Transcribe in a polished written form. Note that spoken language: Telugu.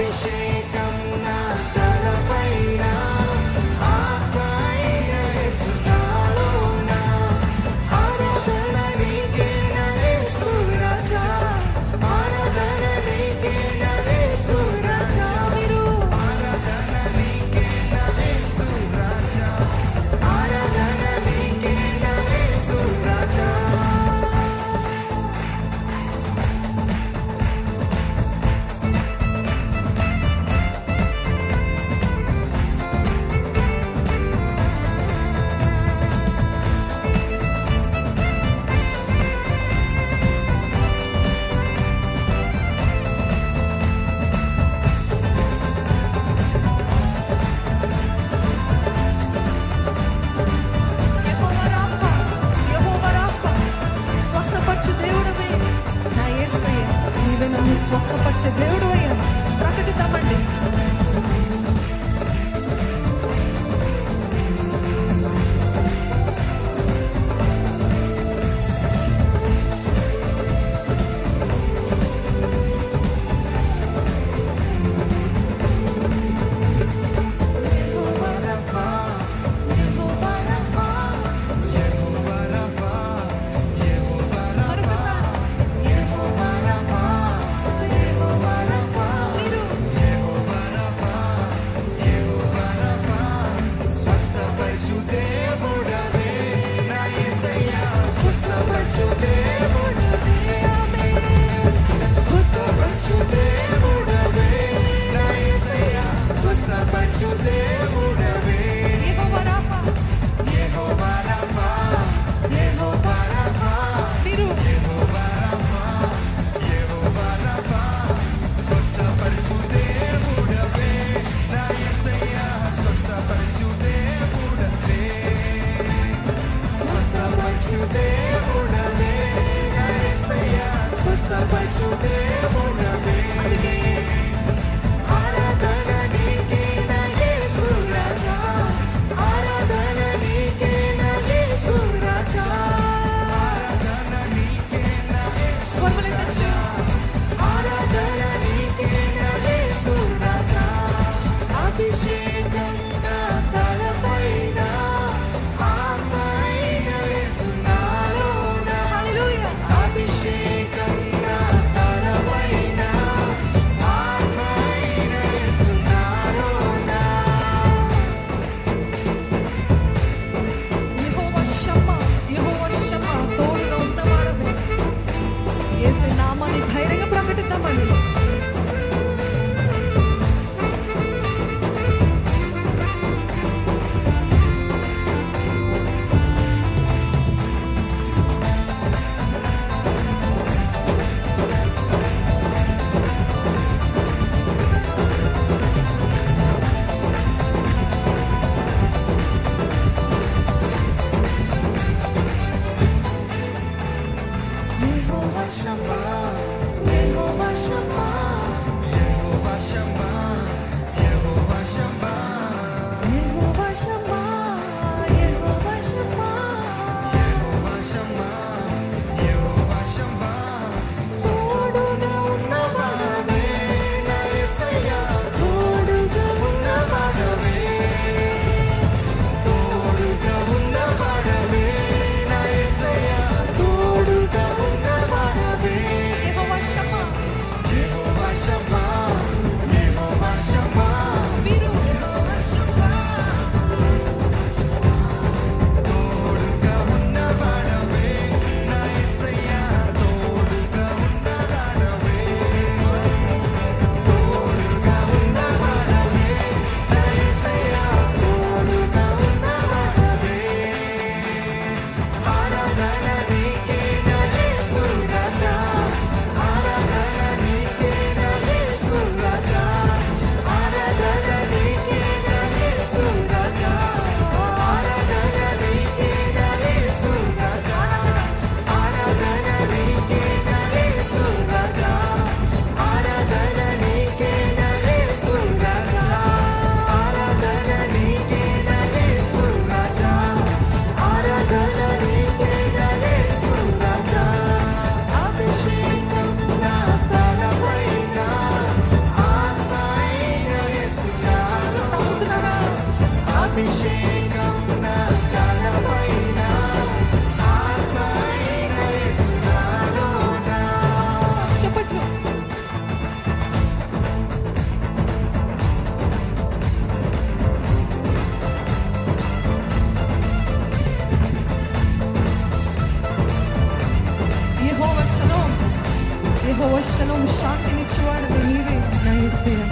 అభిషేకం నా తలపైన, ఆత్మ అయిన యేసు నాలోన. ఆరాధన నీకే నా యేసు రాజా, ఆరాధన నీకే నా యేసు రాజా. మీరు ఆరాధన నీకే నా యేసు రాజా, ఆరాధన నీకే నా యేసు రాజా. యెహోవా రాఫా, యెహోవా రాఫా, స్వస్థపరచు దేవుడవే నా యేసయ్య. నీవే నన్ను స్వస్థపరిచే దేవుడు అయ్యా. ప్రకటిద్దామండి. యెహోవా రాఫా, యెహోవా రాఫా, యెహోవా రాఫా, యెహోవా రాఫా. మరొకసారి యెహోవా రాఫా, యెహోవా రాఫా. మీరు యెహోవా రాఫా, యెహోవా రాఫా, స్వస్థపరచు దేవుడవే నా యేసయ్యా. స్వస్థపరచు దేవుడవే, ఆమేన్. స్వస్థపరచు దేవుడవే నా యేసయ్యా. స్వస్థపరచు దేవుడవే. యెహోవా రాఫా, యెహోవా రాఫా, యెహోవా రాఫా. మీరు యెహోవా రాఫా, యెహోవా రాఫా, స్వస్థపరచు దేవుడవే నా యేసయ్యా. స్వస్థపరచు దేవుడవే, స్వస్థపరచు దేవుడవే నా యేసయ్యా. స్వస్థపరచు దేవుడవే. అందుకే ఆరాధన నీకే నా యేసు రాజా, ఆరాధన నీకే నా యేసు రాజా, ఆరాధన నీకే నా యేసు. స్వరములెత్తచ్చు. ఆరాధన నీకే నా యేసు రాజా. అభిషేకం నా తలపైన, ఆత్మ అయిన యేసు నాలోన. హల్లెలూయా. అభిషేకం నా తలపైన, ఆత్మ అయిన యేసు నాలోన. యెహోవా షమ్మా, యెహోవా షమ్మా, తోడుగా ఉన్నవాడవే. యేసయ్య నామాన్ని ధైర్యంగా ప్రకటిద్దామండి. యెహోవా షమ్మా, యెహోవా షమ్మా, అభిషేకం నా తలపైన ఆత్మ అయిన యేసు నాలోన. చెప్పట్లు యెహోవా షలోమ్, యెహోవా షలోమ్, శాంతినిచ్చేవాడు నీవే నా యేసయ్యా.